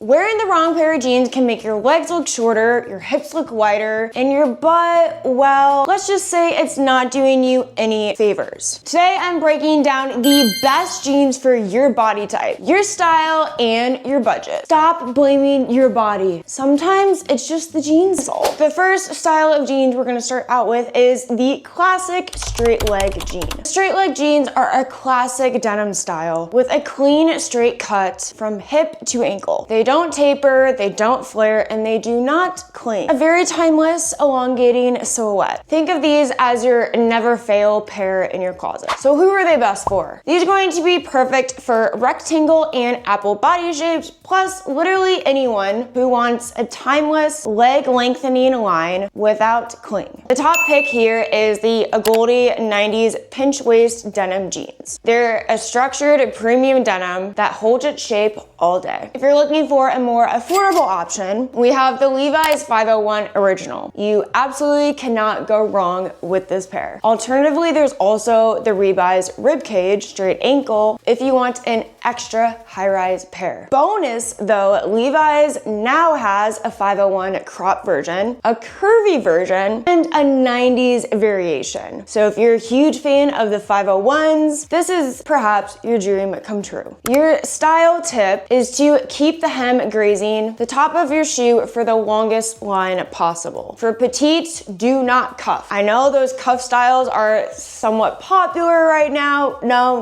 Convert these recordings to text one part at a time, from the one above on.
Wearing the wrong pair of jeans can make your legs look shorter, your hips look wider, and your butt, well, let's just say it's not doing you any favors. Today, I'm breaking down the best jeans for your body type, your style, and your budget. Stop blaming your body. Sometimes it's just the jeans' fault. The first style of jeans we're gonna start out with is the classic straight leg jean. Straight leg jeans are a classic denim style with a clean, straight cut from hip to ankle. They don't taper, they don't flare, and they do not cling. A very timeless, elongating silhouette. Think of these as your never fail pair in your closet. So who are they best for? These are going to be perfect for rectangle and apple body shapes, plus literally anyone who wants a timeless leg lengthening line without cling. The top pick here is the Goldie 90s pinch waist denim jeans. They're a structured premium denim that holds its shape all day. If you're looking for a more affordable option, we have the Levi's 501 Original. You absolutely cannot go wrong with this pair. Alternatively, there's also the Levi's Ribcage straight ankle if you want an extra high-rise pair. Bonus though, Levi's now has a 501 crop version, a curvy version, and a 90s variation. So if you're a huge fan of the 501s, this is perhaps your dream come true. Your style tip is to keep the hem grazing the top of your shoe for the longest line possible. For petites, do not cuff. I know those cuff styles are somewhat popular right now. No,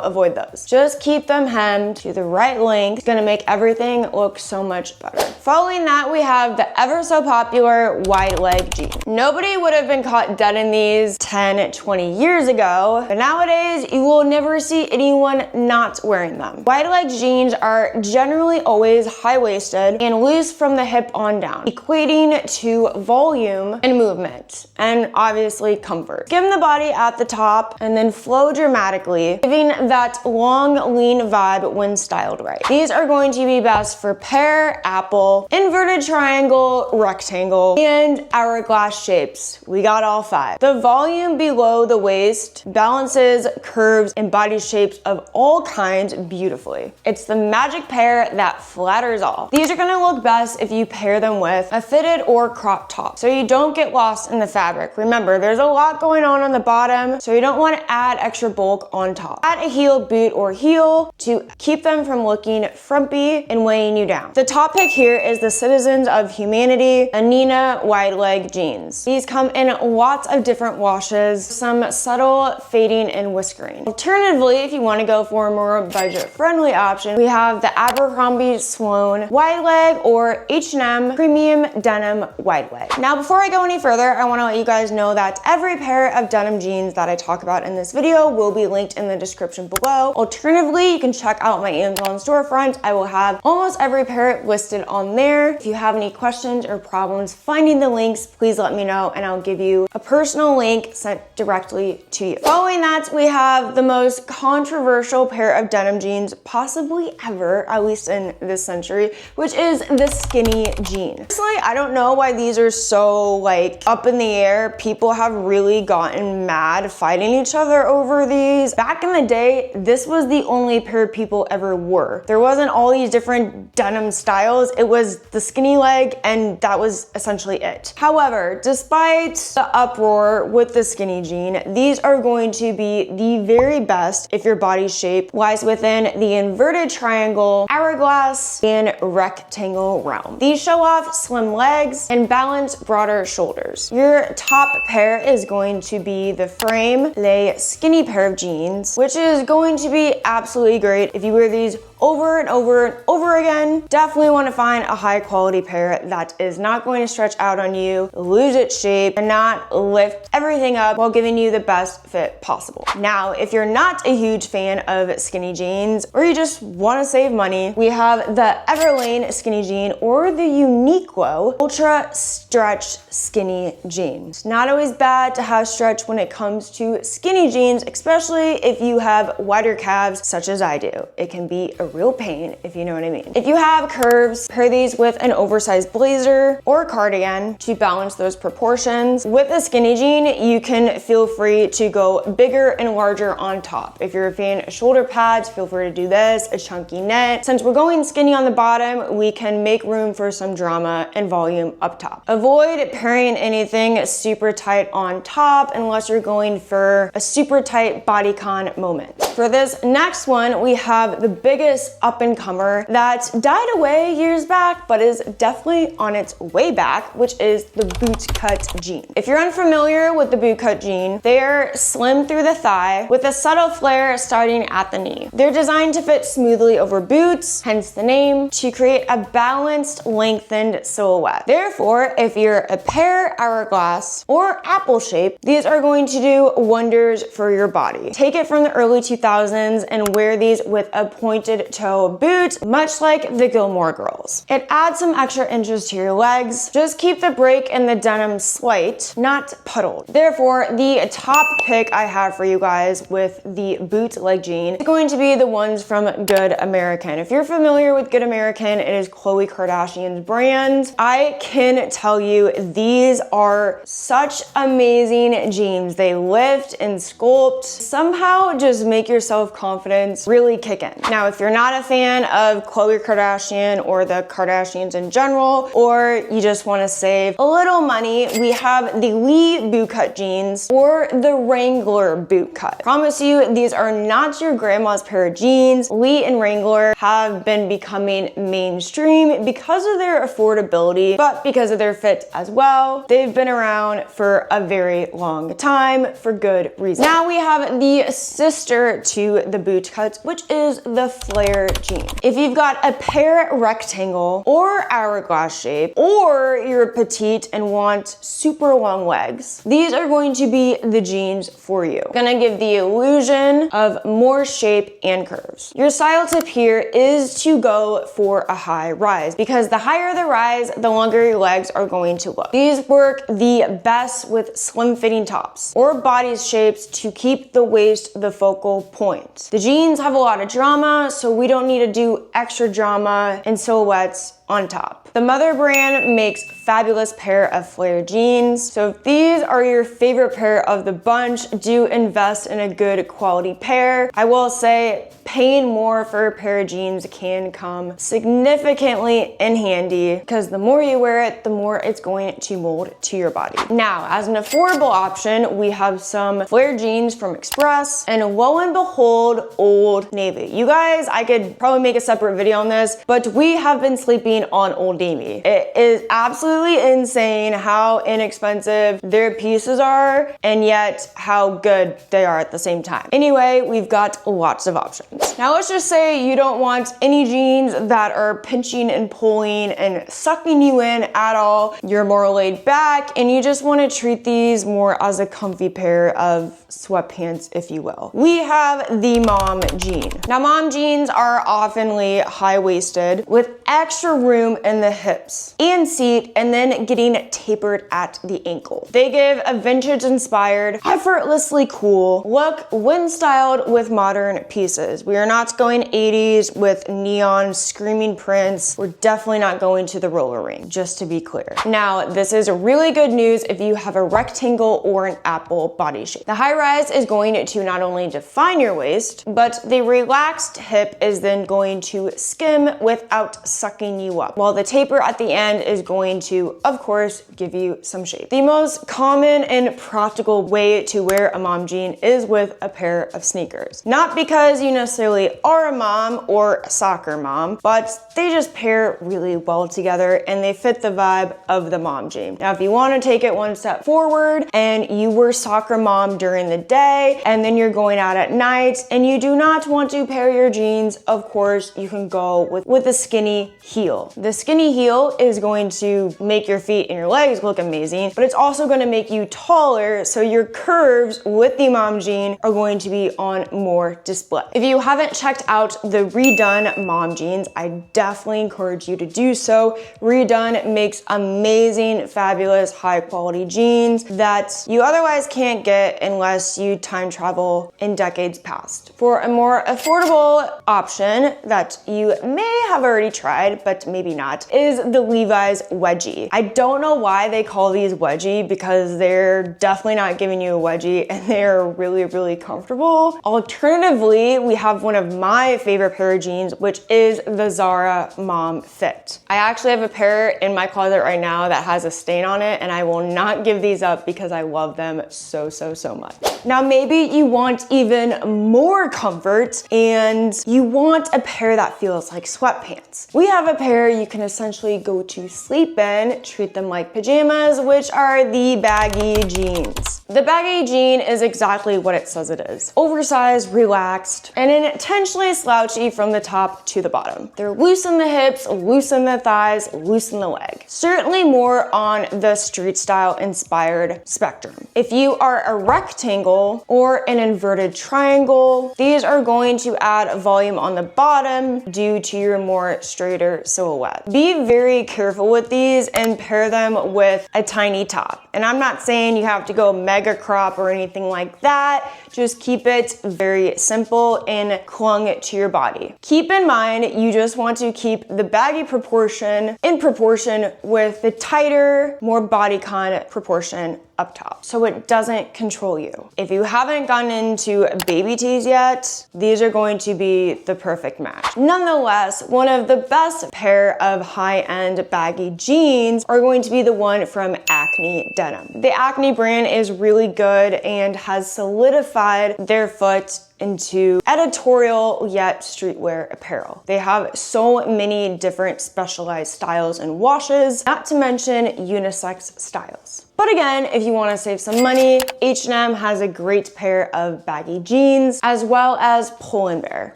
avoid those. Just keep them hemmed to the right length. It's gonna make everything look so much better. Following that, we have the ever so popular wide leg jean. Nobody would have been caught dead in these 10, 20 years ago, but nowadays you will never see anyone not wearing them. Wide leg jeans are generally always high-waisted and loose from the hip on down, equating to volume and movement, and obviously comfort. Skim the body at the top and then flow dramatically, giving that long, lean vibe when styled right. These are going to be best for pear, apple, inverted triangle, rectangle, and hourglass shapes. We got all five. The volume below the waist balances curves and body shapes of all kinds beautifully. It's the magic pair that flatters all. These are gonna look best if you pair them with a fitted or crop top, so you don't get lost in the fabric. Remember, there's a lot going on the bottom, so you don't want to add extra bulk on top. Add a heel boot or heel to keep them from looking frumpy and weighing you down. The top pick here is the Citizens of Humanity Anina wide leg jeans. These come in lots of different washes, some subtle fading and whiskering. Alternatively, if you want to go for a more budget-friendly option, we have the Abercrombie Sloan wide leg or H&M premium denim wide leg. Now, before I go any further, I want to let you guys know that every pair of denim jeans that I talk about in this video will be linked in the description below. Alternatively, you can check out my Amazon storefront. I will have almost every pair listed on there. If you have any questions or problems finding the links, please let me know and I'll give you a personal link sent directly to you. Following that, we have the most controversial pair of denim jeans possibly ever, at least in this century, which is the skinny jean. Honestly, I don't know why these are so like up in the air. People have really gotten mad fighting each other over these. Back in the day, this was the only pair people ever wore. There wasn't all these different denim styles. It was the skinny leg and that was essentially it. However, despite the uproar with the skinny jean, these are going to be the very best if your body shape lies within the inverted triangle, hourglass, and rectangle realm. These show off slim legs and balance broader shoulders. Your top pair is going to be the Frame Lay skinny pair of jeans, which is going to be absolutely great if you wear these over and over and over again. Definitely want to find a high quality pair that is not going to stretch out on you, lose its shape, and not lift everything up while giving you the best fit possible. Now, if you're not a huge fan of skinny jeans or you just want to save money, we have the Everlane skinny jean or the Uniqlo Ultra Stretch skinny jean. It's not always bad to have stretch when it comes to skinny jeans, especially if you have wider calves such as I do. It can be a real pain, if you know what I mean. If you have curves, pair these with an oversized blazer or cardigan to balance those proportions. With a skinny jean, you can feel free to go bigger and larger on top. If you're a fan of shoulder pads, feel free to do this, a chunky knit. Since we're going skinny on the bottom, we can make room for some drama and volume up top. Avoid pairing anything super tight on top unless you're going for a super tight bodycon moment. For this next one, we have the biggest up-and-comer that died away years back, but is definitely on its way back, which is the bootcut jean. If you're unfamiliar with the bootcut jean, they're slim through the thigh with a subtle flare starting at the knee. They're designed to fit smoothly over boots, hence the name, to create a balanced, lengthened silhouette. Therefore, if you're a pear, hourglass, or apple shape, these are going to do wonders for your body. Take it from the early 2000s and wear these with a pointed toe boot, much like the Gilmore Girls. It adds some extra inches to your legs. Just keep the break in the denim slight, not puddled. Therefore, the top pick I have for you guys with the bootleg jean is going to be the ones from Good American. If you're familiar with Good American, it is Khloe Kardashian's brand. I can tell you these are such amazing jeans. They lift and sculpt. Somehow just make your self-confidence really kick in. Now, if you're not a fan of Khloe Kardashian or the Kardashians in general, or you just want to save a little money, we have the Lee bootcut jeans or the Wrangler bootcut. Promise you, these are not your grandma's pair of jeans. Lee and Wrangler have been becoming mainstream because of their affordability, but because of their fit as well. They've been around for a very long time for good reason. Now we have the sister to the bootcuts, which is the flare jean. If you've got a pear rectangle or hourglass shape, or you're petite and want super long legs, these are going to be the jeans for you. Gonna give the illusion of more shape and curves. Your style tip here is to go for a high rise, because the higher the rise, the longer your legs are going to look. These work the best with slim fitting tops or body shapes to keep the waist the focal point. The jeans have a lot of drama, so we don't need to do extra drama and silhouettes on top. The Mother brand makes fabulous pair of flare jeans. So if these are your favorite pair of the bunch, do invest in a good quality pair. I will say paying more for a pair of jeans can come significantly in handy, because the more you wear it, the more it's going to mold to your body. Now, as an affordable option, we have some flare jeans from Express, and lo and behold, Old Navy. You guys, I could probably make a separate video on this, but we have been sleeping on Old Navy. It is absolutely insane how inexpensive their pieces are, and yet how good they are at the same time. Anyway, we've got lots of options. Now let's just say you don't want any jeans that are pinching and pulling and sucking you in at all. You're more laid back and you just want to treat these more as a comfy pair of sweatpants, if you will. We have the mom jean. Now, mom jeans are oftenly high-waisted with extra room in the hips and seat, and then getting tapered at the ankle. They give a vintage-inspired, effortlessly cool look when styled with modern pieces. We are not going 80s with neon screaming prints. We're definitely not going to the roller ring, just to be clear. Now, this is really good news if you have a rectangle or an apple body shape. The high rise is going to not only define your waist, but the relaxed hip is then going to skim without sucking you up, while the taper at the end is going to, of course, give you some shape. The most common and practical way to wear a mom jean is with a pair of sneakers. Not because you necessarily are a mom or a soccer mom, but they just pair really well together and they fit the vibe of the mom jean. Now, if you want to take it one step forward and you were soccer mom during the day and then you're going out at night and you do not want to pair your jeans, of course, you can go with a skinny heel. heel. The skinny heel is going to make your feet and your legs look amazing, but it's also going to make you taller, so your curves with the mom jean are going to be on more display. If you haven't checked out the redone mom jeans, I definitely encourage you to do so. Redone makes amazing, fabulous, high quality jeans that you otherwise can't get unless you time travel in decades past. For a more affordable option that you may have already tried, but maybe not, is the Levi's wedgie. I don't know why they call these wedgie, because they're definitely not giving you a wedgie and they're really, really comfortable. Alternatively, we have one of my favorite pair of jeans, which is the Zara Mom Fit. I actually have a pair in my closet right now that has a stain on it, and I will not give these up because I love them so, so, so much. Now, maybe you want even more comfort and you want a pair that feels like sweatpants. We have a pair you can essentially go to sleep in, treat them like pajamas, which are the Baggy Jeans. The Baggy Jean is exactly what it says it is. Oversized, relaxed, and intentionally slouchy from the top to the bottom. They're loose in the hips, loose in the thighs, loose in the leg. Certainly more on the street style inspired spectrum. If you are a rectangle or an inverted triangle, these are going to add volume on the bottom due to your more straighter silhouette. Be very careful with these and pair them with a tiny top. And I'm not saying you have to go mega crop or anything like that. Just keep it very simple and clung to your body. Keep in mind, you just want to keep the baggy proportion in proportion with the tighter, more bodycon proportion up top, so it doesn't control you. If you haven't gotten into baby tees yet, these are going to be the perfect match. Nonetheless, one of the best pair of high-end baggy jeans are going to be the one from Acne Denim. The Acne brand is really good and has solidified their foot into editorial yet streetwear apparel. They have so many different specialized styles and washes, not to mention unisex styles. But again, if you want to save some money, H&M has a great pair of baggy jeans as well as Pull & Bear.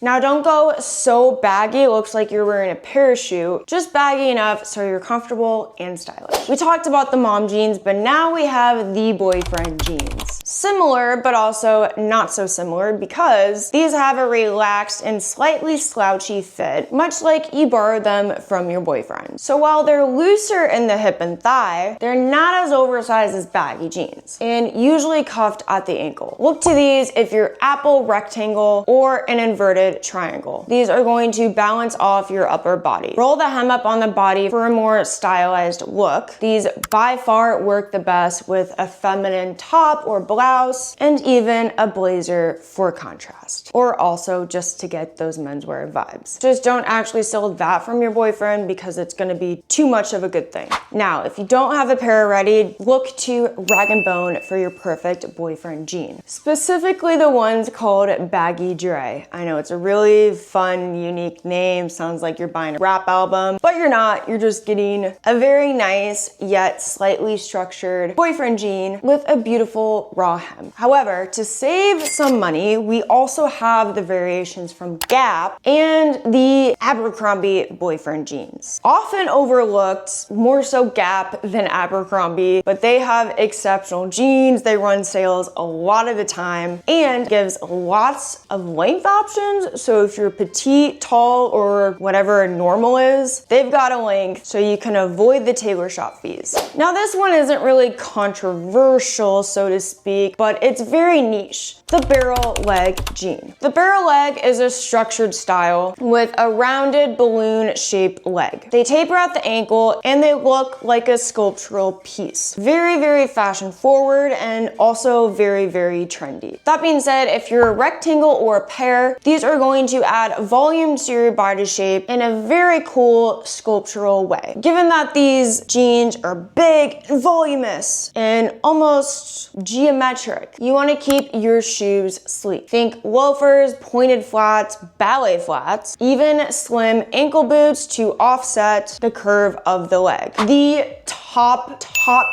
Now don't go so baggy it looks like you're wearing a parachute, just baggy enough so you're comfortable and stylish. We talked about the mom jeans, but now we have the boyfriend jeans. Similar, but also not so similar, because these have a relaxed and slightly slouchy fit, much like you borrowed them from your boyfriend. So while they're looser in the hip and thigh, they're not as oversized as baggy jeans and usually cuffed at the ankle. Look to these if you're apple rectangle or an inverted triangle. These are going to balance off your upper body. Roll the hem up on the body for a more stylized look. These by far work the best with a feminine top or blouse and even a blazer for contrast, or also just to get those menswear vibes. Just don't actually steal that from your boyfriend because it's going to be too much of a good thing. Now, if you don't have a pair already, look to Rag & Bone for your perfect boyfriend jean. Specifically the ones called Baggy Dre. I know it's a really fun, unique name. Sounds like you're buying a rap album, but you're not. You're just getting a very nice yet slightly structured boyfriend jean with a beautiful raw hem. However, to save some money, we also have the variations from Gap and the Abercrombie boyfriend jeans. Often overlooked, more so Gap than Abercrombie, but they have exceptional jeans. They run sales a lot of the time and gives lots of length options. So if you're petite, tall, or whatever normal is, they've got a length so you can avoid the tailor shop fees. Now this one isn't really controversial, so to speak, but it's very niche. The barrel leg jean. The barrel leg is a structured style with a rounded balloon shaped leg. They taper at the ankle and they look like a sculptural piece. Very, very fashion forward and also very, very trendy. That being said, if you're a rectangle or a pear, these are going to add volume to your body shape in a very cool sculptural way. Given that these jeans are big and voluminous and almost geometric, you want to keep your shoes sleek. Think loafers, pointed flats, ballet flats, even slim ankle boots to offset the curve of the leg. The top top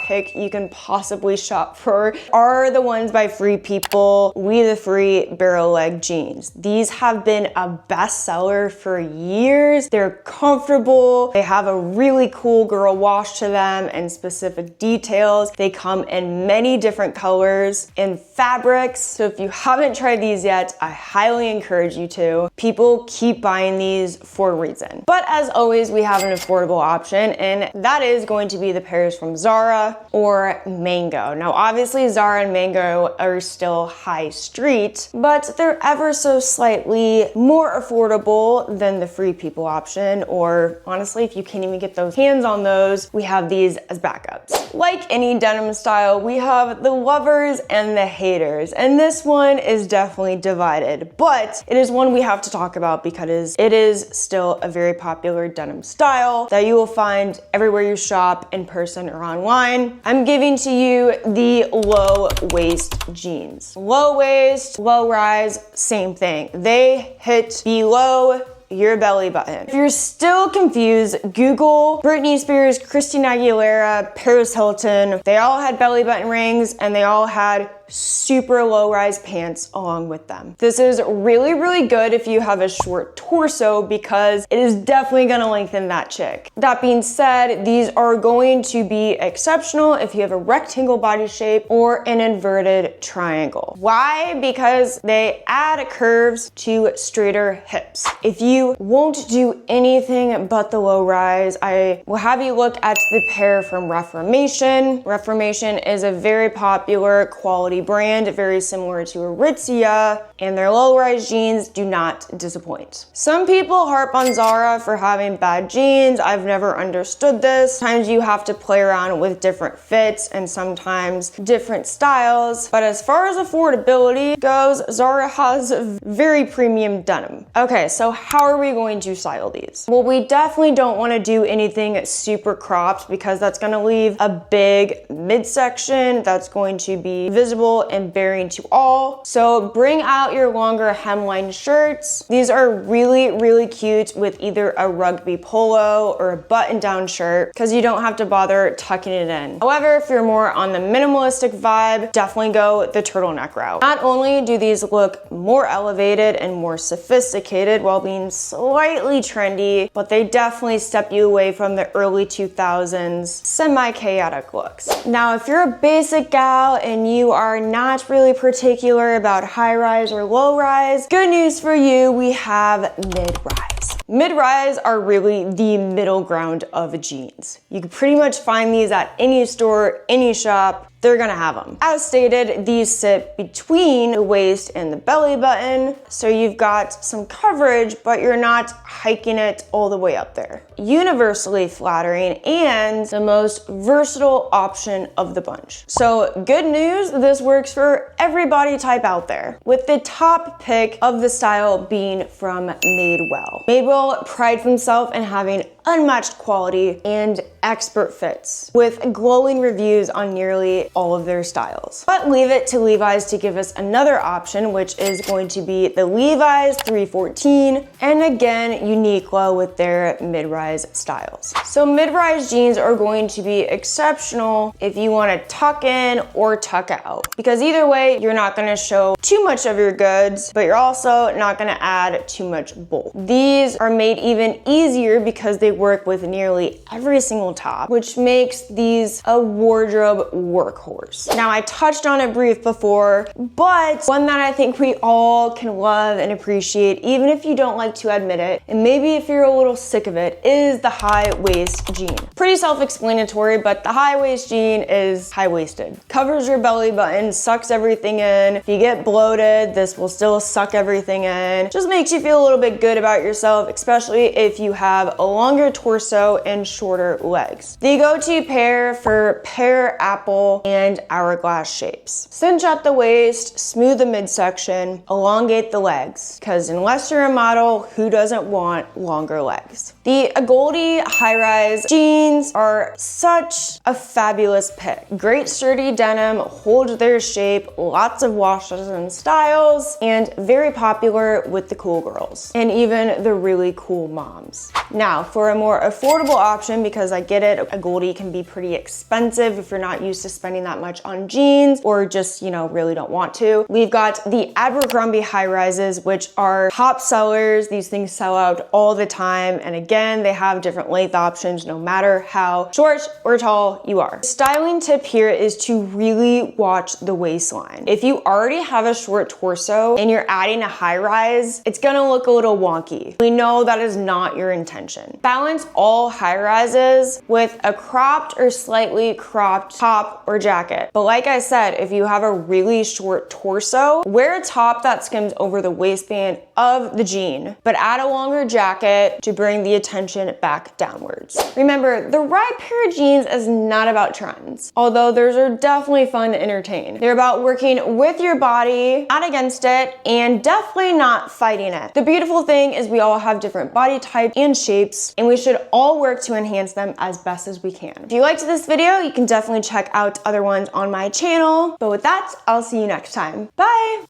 pick you can possibly shop for are the ones by Free People, We the Free barrel leg jeans. These have been a bestseller for years. They're comfortable. They have a really cool girl wash to them and specific details. They come in many different colors and fabrics. So if you haven't tried these yet, I highly encourage you to. People keep buying these for a reason. But as always, we have an affordable option, and that is going to be the pairs from Zara or Mango. Now, obviously Zara and Mango are still high street, but they're ever so slightly more affordable than the Free People option, or honestly, if you can't even get those hands on those, we have these as backups. Like any denim style, we have the lovers and the haters, and this one is definitely divided, but it is one we have to talk about because it is still a very popular denim style that you will find everywhere you shop, in person or online. I'm giving to you the low waist jeans. Low waist, low rise, same thing. They hit below your belly button. If you're still confused, Google Britney Spears, Christina Aguilera, Paris Hilton. They all had belly button rings and they all had super low rise pants along with them. This is really, really good if you have a short torso because it is definitely gonna lengthen that chick. That being said, these are going to be exceptional if you have a rectangle body shape or an inverted triangle. Why? Because they add curves to straighter hips. If you won't do anything but the low rise, I will have you look at the pair from Reformation. Reformation is a very popular quality brand, very similar to Aritzia, and their low-rise jeans do not disappoint. Some people harp on Zara for having bad jeans. I've never understood this. Sometimes you have to play around with different fits and sometimes different styles, but as far as affordability goes, Zara has very premium denim. Okay, so how are we going to style these? Well, we definitely don't want to do anything super cropped because that's going to leave a big midsection that's going to be visible and bearing to all. So bring out your longer hemline shirts. These are really, really cute with either a rugby polo or a button-down shirt because you don't have to bother tucking it in. However, if you're more on the minimalistic vibe, definitely go the turtleneck route. Not only do these look more elevated and more sophisticated while being slightly trendy, but they definitely step you away from the early 2000s semi-chaotic looks. Now, if you're a basic gal and you are not really particular about high rise or low rise, good news for you, we have mid-rise. Mid-rise are really the middle ground of jeans. You can pretty much find these at any store, any shop. They're gonna have them. As stated, these sit between the waist and the belly button, so you've got some coverage, but you're not hiking it all the way up there. Universally flattering and the most versatile option of the bunch. So good news, this works for every body type out there, with the top pick of the style being from Madewell. Madewell prides himself in having unmatched quality and expert fits, with glowing reviews on nearly all of their styles. But leave it to Levi's to give us another option, which is going to be the Levi's 314, and again, Uniqlo with their mid-rise styles. So mid-rise jeans are going to be exceptional if you want to tuck in or tuck out, because either way, you're not going to show too much of your goods, but you're also not going to add too much bulk. These are made even easier because they work with nearly every single top, which makes these a wardrobe workhorse. Now, I touched on it brief before, but one that I think we all can love and appreciate, even if you don't like to admit it, and maybe if you're a little sick of it, is the high waist jean. Pretty self-explanatory, but the high waist jean is high-waisted. Covers your belly button, sucks everything in. If you get bloated, this will still suck everything in. Just makes you feel a little bit good about yourself, especially if you have a longer torso and shorter legs. The go-to pair for pear, apple, and hourglass shapes. Cinch at the waist, smooth the midsection, elongate the legs, because unless you're a model, who doesn't want longer legs? The Goldie high-rise jeans are such a fabulous pick. Great sturdy denim, hold their shape, lots of washes and styles, and very popular with the cool girls, and even the really cool moms. Now, for a more affordable option, because I get it, a Goldie can be pretty expensive if you're not used to spending that much on jeans or just, you know, really don't want to. We've got the Abercrombie high rises, which are top sellers. These things sell out all the time. And again, they have different length options no matter how short or tall you are. The styling tip here is to really watch the waistline. If you already have a short torso and you're adding a high rise, it's gonna look a little wonky. We know that is not your intention. Balance all high rises with a cropped or slightly cropped top or jacket. But like I said, if you have a really short torso, wear a top that skims over the waistband of the jean, but add a longer jacket to bring the attention back downwards. Remember, the right pair of jeans is not about trends, although those are definitely fun to entertain. They're about working with your body, not against it, and definitely not fighting it. The beautiful thing is we all have different body types and shapes, and we should all work to enhance them as best as we can. If you liked this video, you can definitely check out other ones on my channel. But with that, I'll see you next time. Bye!